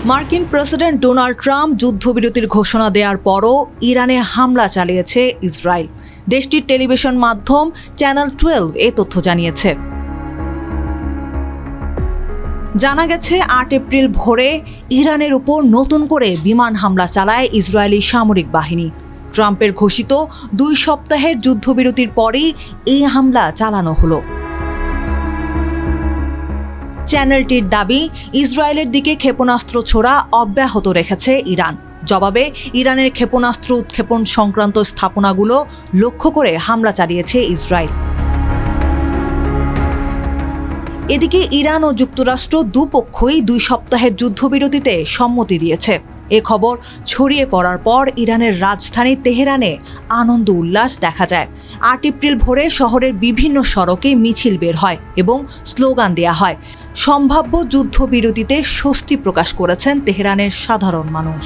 মার্কিন president Donald Trump যুদ্ধবিরতির ঘোষণা দেওয়ার পরও ইরানে হামলা চালিয়েছে ইসরায়েল। দেশটির টেলিভিশন মাধ্যম চ্যানেল 12 এ তথ্য জানিয়েছে। জানা গেছে ৮ এপ্রিল ভোরে ইরানের উপর নতুন করে বিমান হামলা চালায় ইসরায়েলি সামরিক বাহিনী। ট্রাম্পের ঘোষিত ২ সপ্তাহের যুদ্ধবিরতির পরেই এই হামলা চালানো হলো। চ্যানেলটির দাবি, ইসরায়েলের দিকে ক্ষেপণাস্ত্র ছোড়া অব্যাহত রেখেছে ইরান। জবাবে ইরানের ক্ষেপণাস্ত্র উৎক্ষেপণ সংক্রান্ত স্থাপনাগুলো লক্ষ্য করে হামলা চালিয়েছে ইসরায়েল। এদিকে ইরান ও যুক্তরাষ্ট্র দুপক্ষই ২ সপ্তাহের যুদ্ধবিরতিতে সম্মতি দিয়েছে। এ খবর ছড়িয়ে পড়ার পর ইরানের রাজধানী তেহরানে আনন্দ উল্লাস দেখা যায়। ৮ এপ্রিল ভোরে শহরের বিভিন্ন সড়কে মিছিল বের হয় এবং স্লোগান দেয়া হয়। সম্ভাব্য যুদ্ধবিরতিতে স্বস্তি প্রকাশ করেছেন তেহরানের সাধারণ মানুষ।